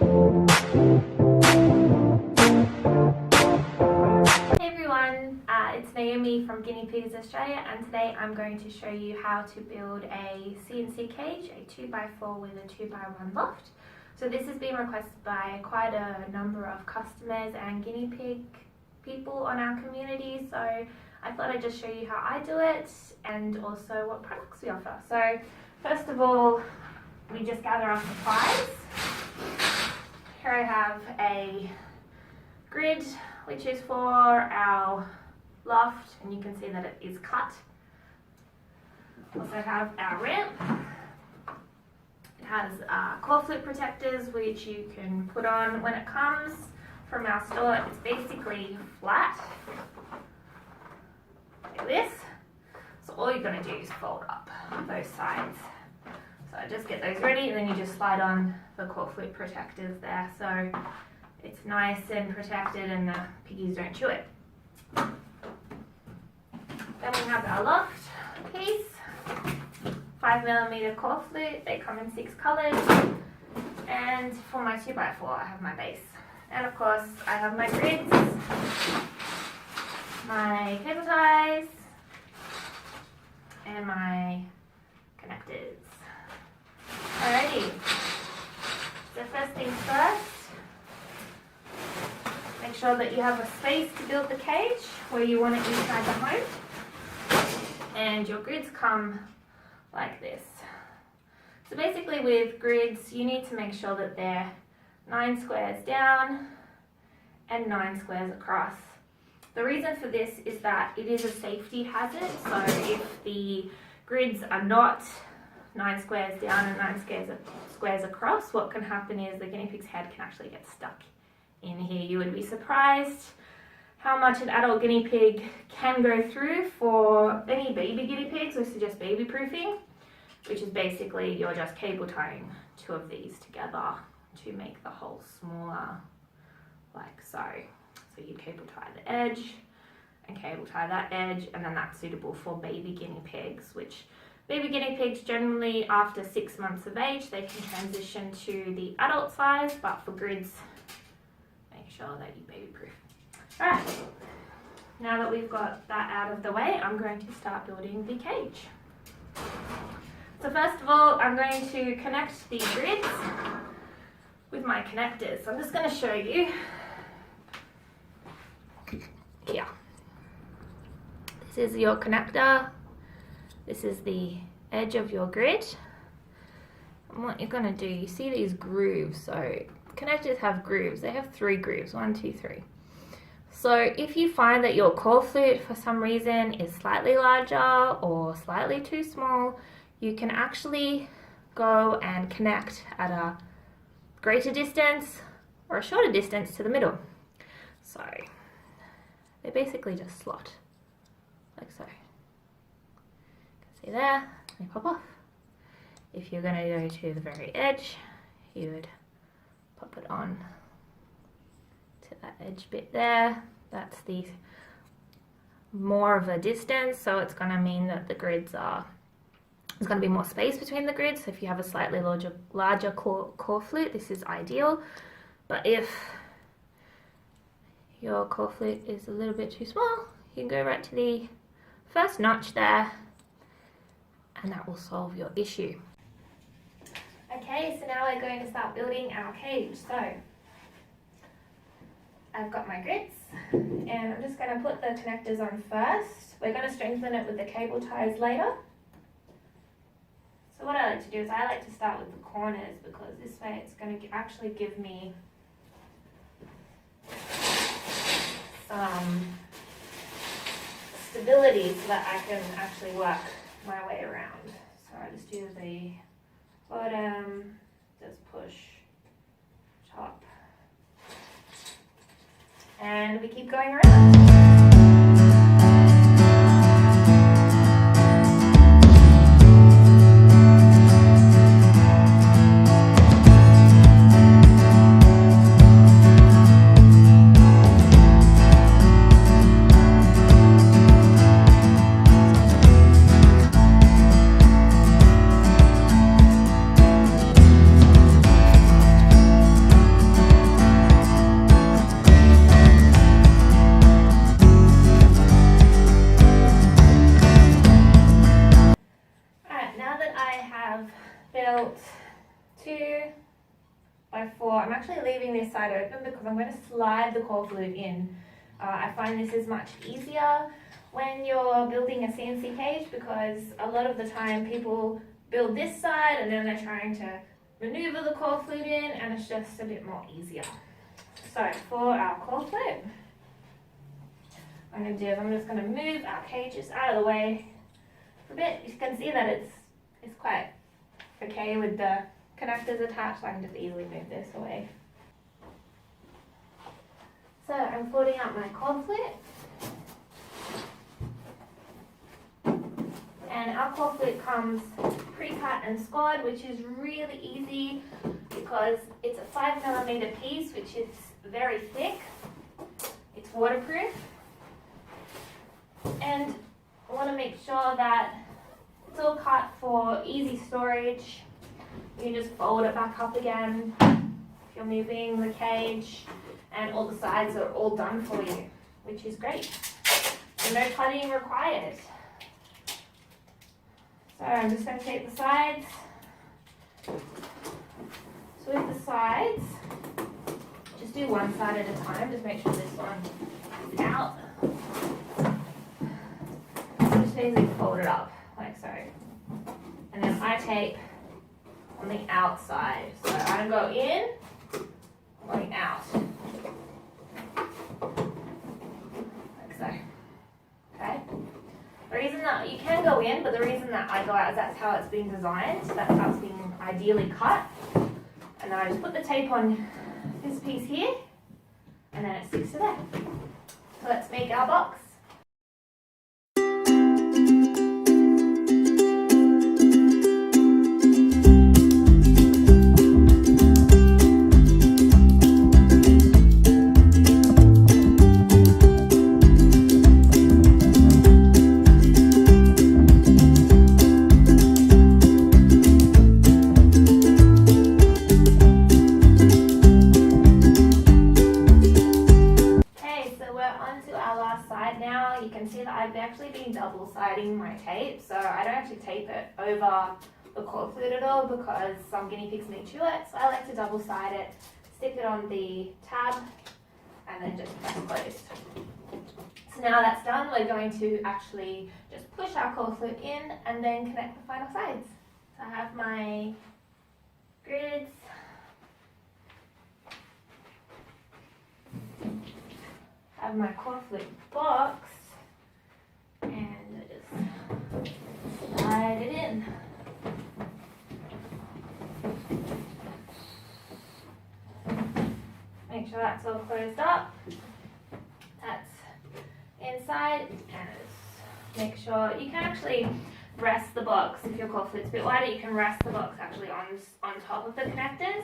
It's Naomi from Guinea Pigs Australia, and today I'm going to show you how to build a C&C cage, a 2x4 with a 2x1 loft. So this has been requested by quite a number of customers and guinea pig people on our community, so I thought I'd just show you how I do it and also what products we offer. So first of all, we just gather our supplies. Here I have a grid, which is for our loft, and you can see that it is cut. Also have our ramp. It has core flip protectors, which you can put on when it comes from our store. It's basically flat, like this. So all you're going to do is fold up both sides. So just get those ready, and then you just slide on the core flip protectors there, so it's nice and protected and the piggies don't chew it. Then we have our loft piece, 5mm core flip. They come in 6 colours. And for my 2x4, I have my base. And of course, I have my grids, my cable ties, and my connectors. Alrighty. So first things first. Make sure that you have a space to build the cage where you want it inside the home. And your grids come like this. So basically with grids, you need to make sure that they're 9 squares down and 9 squares across. The reason for this is that it is a safety hazard. So if the grids are not 9 squares down and 9 squares across, what can happen is the guinea pig's head can actually get stuck in here. You would be surprised how much an adult guinea pig can go through. For any baby guinea pigs, we suggest baby proofing, which is basically you're just cable tying 2 of these together to make the hole smaller, like so. So you cable tie the edge and cable tie that edge, and then that's suitable for baby guinea pigs, which baby guinea pigs generally after 6 months of age, they can transition to the adult size, but for grids, make sure that you baby proof. Alright, now that we've got that out of the way, I'm going to start building the cage. So first of all, I'm going to connect the grids with my connectors. So I'm just going to show you here. This is your connector. This is the edge of your grid. And what you're going to do, you see these grooves. So connectors have grooves. They have 3 grooves, 1, 2, 3. So if you find that your core flute for some reason is slightly larger or slightly too small, you can actually go and connect at a greater distance or a shorter distance to the middle. So they basically just slot like so. You can see there, they pop off. If you're going to go to the very edge, you would pop it on to that edge bit there. That's the more of a distance, so it's going to mean that the grids are, there's going to be more space between the grids. So if you have a slightly larger core flute, this is ideal. But if your core flute is a little bit too small, you can go right to the first notch there, and that will solve your issue. Okay, so now we're going to start building our cage. So I've got my grids, and I'm just going to put the connectors on first. We're going to strengthen it with the cable ties later. So what I like to do is I like to start with the corners, because this way it's going to actually give me some stability so that I can actually work my way around. So I just do the bottom, just push top, and we keep going around. 2x4. I'm actually leaving this side open because I'm going to slide the core flute in. I find this is much easier when you're building a CNC cage, because a lot of the time people build this side and then they're trying to maneuver the core flute in, and it's just a bit more easier. So for our core flute, what I'm going to do is I'm just going to move our cages out of the way for a bit. You can see that it's quite okay with the connectors attached, so I can just easily move this away. So I'm folding out my core flute. And our core flute comes pre-cut and scored, which is really easy because it's a 5mm piece, which is very thick. It's waterproof. And I want to make sure that it's all cut for easy storage. You can just fold it back up again if you're moving the cage, and all the sides are all done for you, which is great. So no cutting required. So I'm just going to take the sides. So with the sides, just do one side at a time. Just make sure this one is out. Just basically fold it up like so. And then I tape on the outside. So I don't go in, I'm going out. Like so. Okay? The reason that you can go in, but the reason that I go out is that's how it's been designed. That's how it's been ideally cut. And then I just put the tape on this piece here, and then it sticks to there. So let's make our box. Now you can see that I've actually been double siding my tape, so I don't actually tape it over the core flute at all because some guinea pigs may chew it, so I like to double side it, stick it on the tab, and then just press closed. So now that's done, we're going to actually just push our core flute in and then connect the final sides. So I have my grids. Have my core flute box, and I just slide it in. Make sure that's all closed up. That's inside, and just make sure you can actually rest the box. If your core flute's a bit wider, you can rest the box actually on top of the connectors.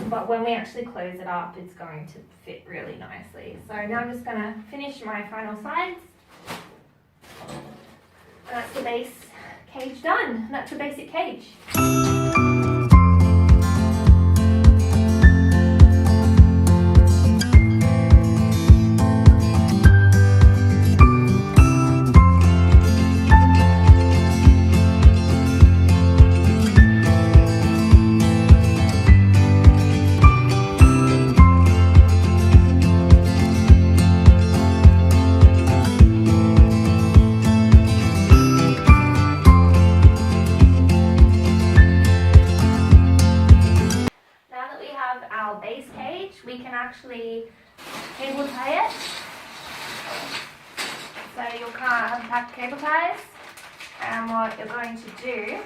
But when we actually close it up, it's going to fit really nicely. So now I'm just going to finish my final sides. And that's the base cage done. That's the basic cage. Our base cage, we can actually cable tie it. So you'll have a pack of cable ties, and what you're going to do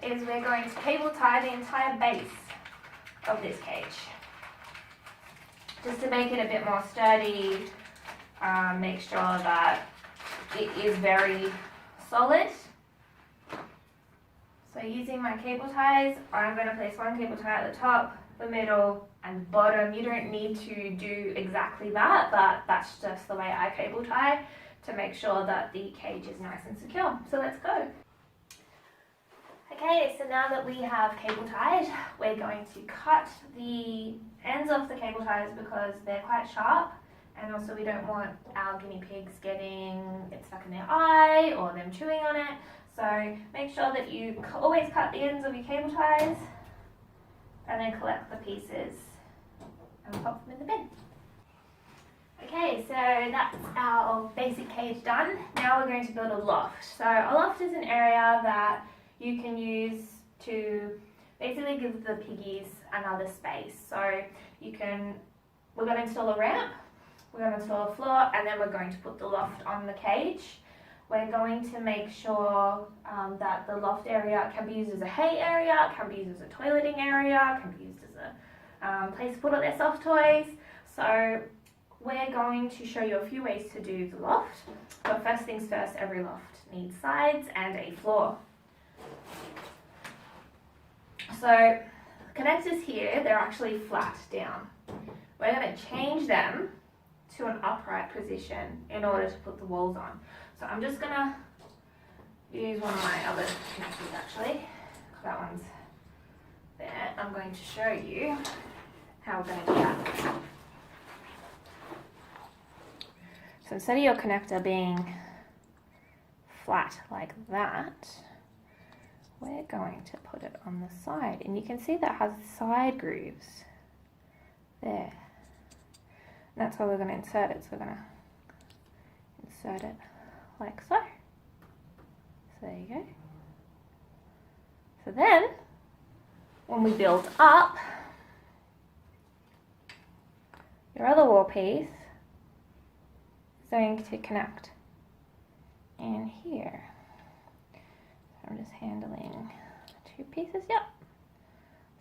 is we're going to cable tie the entire base of this cage, just to make it a bit more sturdy, make sure that it is very solid. So using my cable ties, I'm going to place one cable tie at the top, the middle, and the bottom. You don't need to do exactly that, but that's just the way I cable tie to make sure that the cage is nice and secure. So let's go. Okay, so now that we have cable tied, we're going to cut the ends off the cable ties because they're quite sharp, and also we don't want our guinea pigs getting it stuck in their eye or them chewing on it. So So make sure that you always cut the ends of your cable ties and then collect the pieces and pop them in the bin. Okay, so that's our basic cage done. Now we're going to build a loft. So a loft is an area that you can use to basically give the piggies another space. So we're going to install a ramp, we're going to install a floor, and then we're going to put the loft on the cage. We're going to make sure that the loft area can be used as a hay area, can be used as a toileting area, can be used as a place to put all their soft toys. So we're going to show you a few ways to do the loft. But first things first, every loft needs sides and a floor. So connectors here, they're actually flat down. We're going to change them to an upright position in order to put the walls on. So I'm just going to use one of my other connectors actually. That one's there. I'm going to show you how we're going to do that. So instead of your connector being flat like that, we're going to put it on the side. And you can see that has side grooves there. And that's where we're going to insert it. So we're going to insert it like so. So there you go. So then, when we build up, your other wall piece is going to connect in here. So I'm just handling 2 pieces, yep.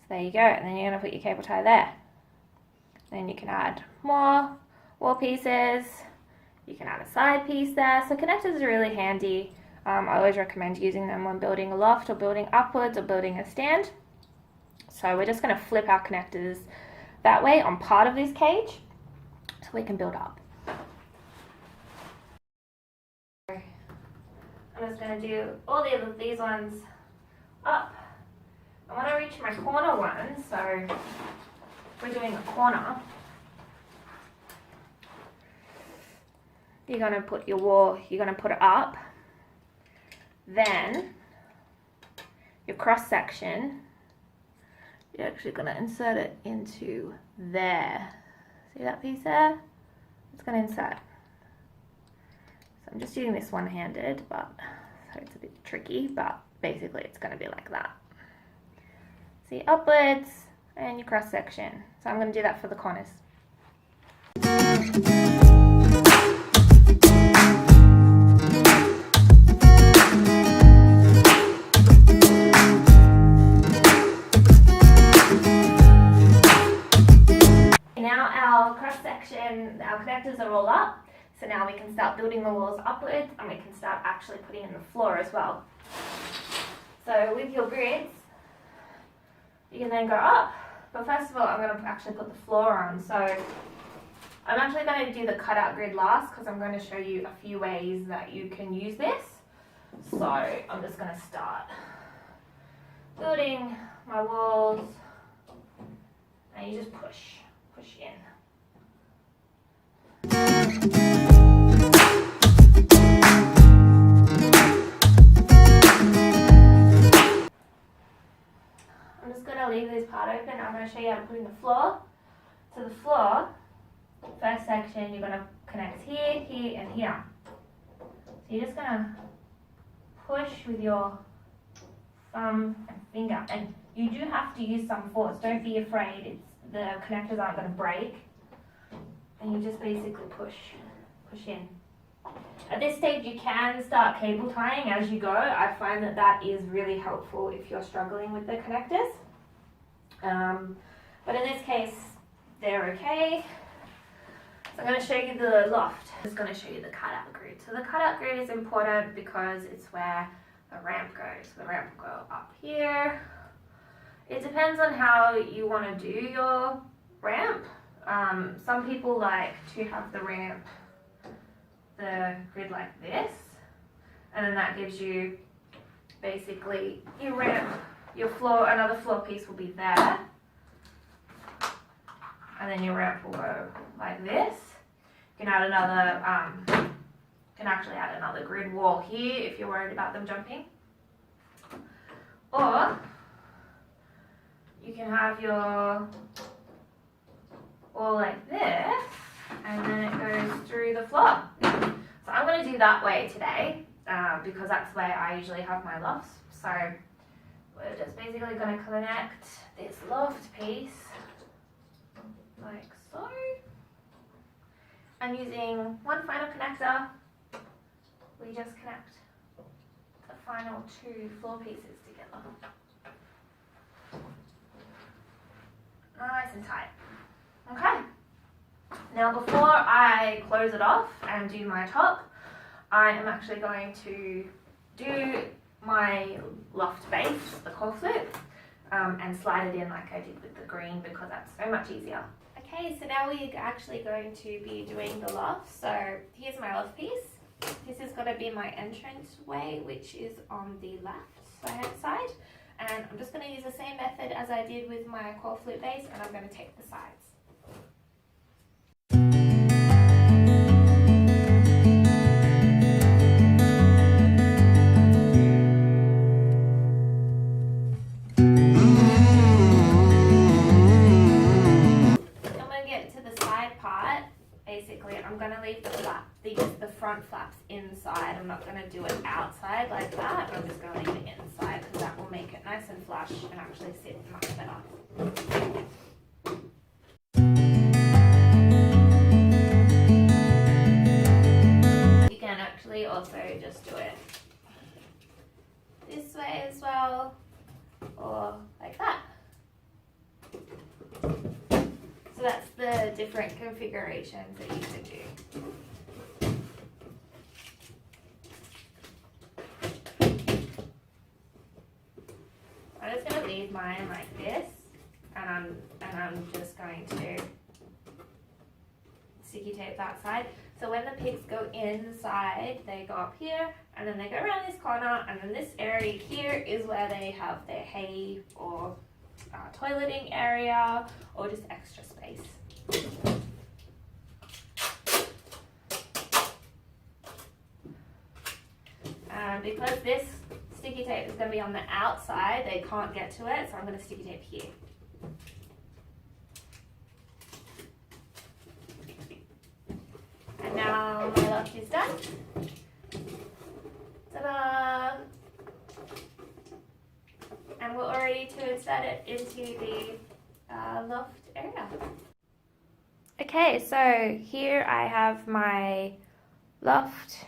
So there you go, and then you're going to put your cable tie there. Then you can add more wall pieces, you can add a side piece there. So connectors are really handy. I always recommend using them when building a loft or building upwards or building a stand. So we're just going to flip our connectors that way on part of this cage so we can build up. I'm just going to do all these ones up. I want to reach my corner one, so we're doing a corner. You're going to put your wall, you're going to put it up. Then your cross section, you're actually going to insert it into there. See that piece there? It's going to insert. So I'm just doing this one-handed, but so it's a bit tricky, but basically it's going to be like that. See, upwards and your cross section. So I'm going to do that for the corners. Now our cross section, our connectors are all up. So now we can start building the walls upwards and we can start actually putting in the floor as well. So with your grids, you can then go up. But first of all, I'm going to actually put the floor on. So I'm actually going to do the cutout grid last because I'm going to show you a few ways that you can use this. So I'm just going to start building my walls and you just push in. I'm just going to leave this part open. I'm going to show you how to put in the floor. So the floor, first section, you're going to connect here, here, and here. So you're just going to push with your thumb and finger. And you do have to use some force. Don't be afraid. The connectors aren't going to break. And you just basically push in. At this stage you can start cable tying as you go. I find that that is really helpful if you're struggling with the connectors. But in this case, they're okay. So I'm going to show you the loft. I'm just going to show you the cutout grid. So the cutout grid is important because it's where the ramp goes. So the ramp will go up here. It depends on how you want to do your ramp. Some people like to have the ramp, the grid like this, and then that gives you basically your ramp, your floor, another floor piece will be there, and then your ramp will go like this. You can add another, can actually add another grid wall here if you're worried about them jumping. Or you can have your wall like this, and then it goes through the floor. So I'm going to do that way today, because that's where I usually have my lofts. So we're just basically going to connect this loft piece like so. And using one final connector, we just connect the final two floor pieces together. Nice and tight. Okay. Now before I close it off and do my top, I am actually going to do my loft base, the cork flip, and slide it in like I did with the green, because that's so much easier. Okay, so now we're actually going to be doing the loft. So here's my loft piece. This is going to be my entrance way, which is on the left hand side. And I'm just going to use the same method as I did with my cork flip base, and I'm going to take the sides. Basically, I'm going to leave the front flaps inside. I'm not going to do it outside like that. I'm just going to leave it inside, because that will make it nice and flush and actually sit much better. You can actually also just do it this way as well, or like that. So that's the different configurations that you could do. I'm just going to leave mine like this, and I'm just going to sticky tape that side. So when the pigs go inside, they go up here, and then they go around this corner, and then this area here is where they have their hay or toileting area, or just extra space. And because this sticky tape is going to be on the outside, they can't get to it, so I'm going to sticky tape here. And now my loft is done. Ta-da! And we're all ready to insert it into the loft area. Okay, so here I have my loft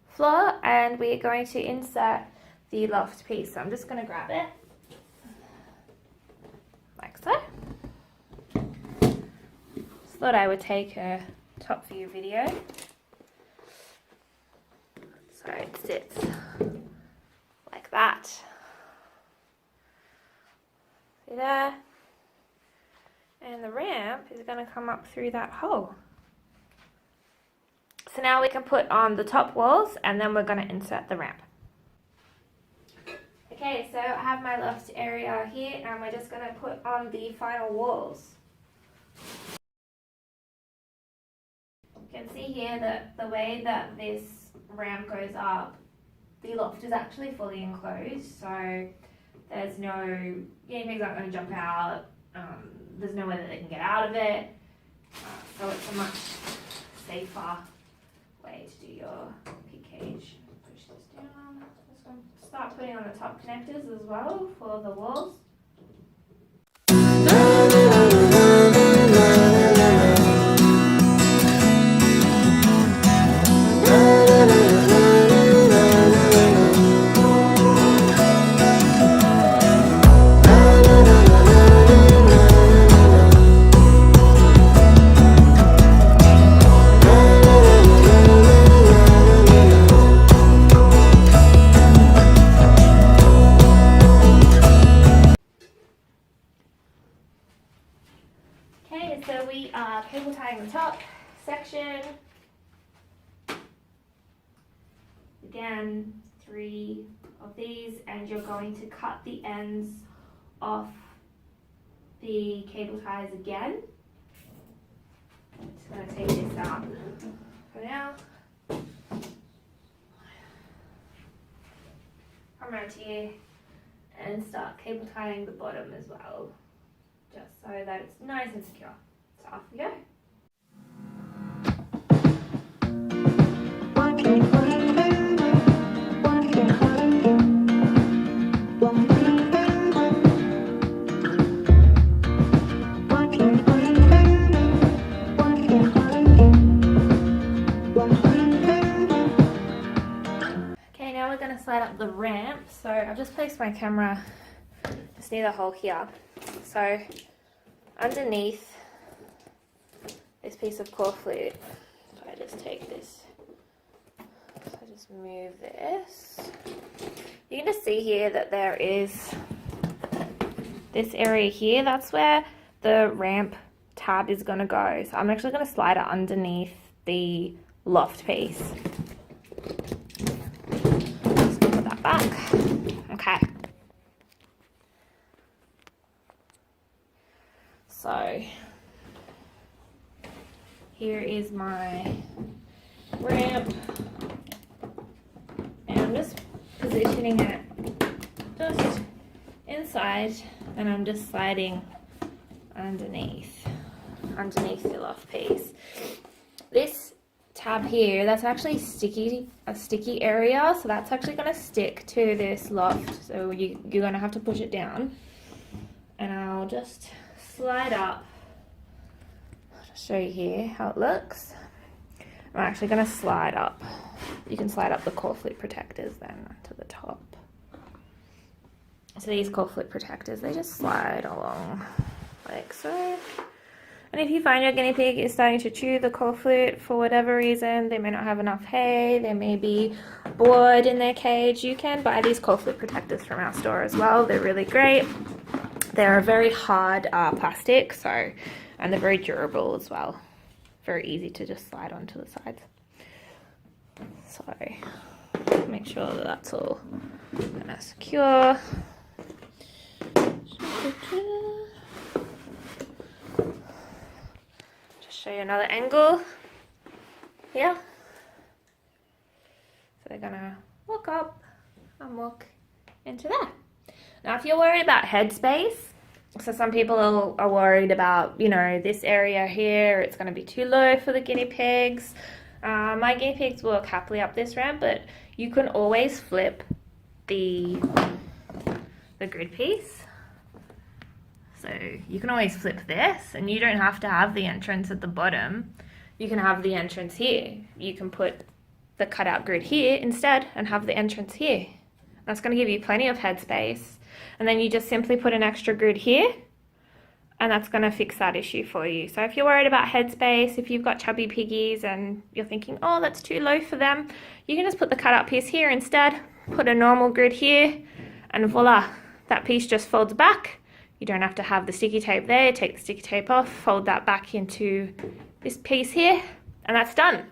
floor, and we're going to insert the loft piece. So I'm just going to grab it like so. Just thought I would take a top view video. So it sits like that. See there? And the ramp is going to come up through that hole. So now we can put on the top walls, and then we're going to insert the ramp. Okay, so I have my loft area here, and we're just going to put on the final walls. You can see here that the way that this ramp goes up, the loft is actually fully enclosed, so there's no, guinea pigs aren't going to jump out, there's no way that they can get out of it, so it's a much safer way to do your pig cage. Push this down. Just going to start putting on the top connectors as well for the walls. So we are cable tying the top section. Again, 3 of these, and you're going to cut the ends off the cable ties again. I'm just going to take this out for now. Come around here and start cable tying the bottom as well, just so that it's nice and secure. So off we go. Okay, now we're going to slide up the ramp. So I've just placed my camera just near the hole here. So underneath this piece of core flute, if I just take this, so I just move this, you can just see here that there is this area here. That's where the ramp tab is going to go. So I'm actually going to slide it underneath the loft piece. Just put that back. Okay. So here is my ramp, and I'm just positioning it just inside, and I'm just sliding underneath the loft piece. This tab here, that's actually a sticky area, so that's actually going to stick to this loft, so you're going to have to push it down. And I'll just slide up. I'll just show you here how it looks. I'm actually going to slide up. You can slide up the core flute protectors then to the top. So these core flute protectors, they just slide along like so. And if you find your guinea pig is starting to chew the core flute for whatever reason, they may not have enough hay, they may be bored in their cage, you can buy these core flute protectors from our store as well. They're really great. They're a very hard plastic, so, and they're very durable as well. Very easy to just slide onto the sides. So make sure that that's all kind of secure. Just show you another angle here. So they're gonna walk up and walk into there. Now, if you're worried about headspace, so some people are worried about, you know, this area here, it's going to be too low for the guinea pigs. My guinea pigs walk happily up this ramp, but you can always flip the grid piece. So you can always flip this, and you don't have to have the entrance at the bottom. You can have the entrance here. You can put the cutout grid here instead and have the entrance here. That's going to give you plenty of headspace. And then you just simply put an extra grid here, and that's going to fix that issue for you. So if you're worried about headspace, if you've got chubby piggies and you're thinking, oh, that's too low for them, you can just put the cutout piece here instead, put a normal grid here, and voila, that piece just folds back. You don't have to have the sticky tape there. Take the sticky tape off, fold that back into this piece here, and that's done.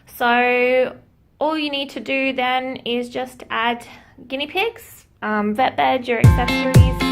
So all you need to do then is just add guinea pigs, vet bed, your accessories,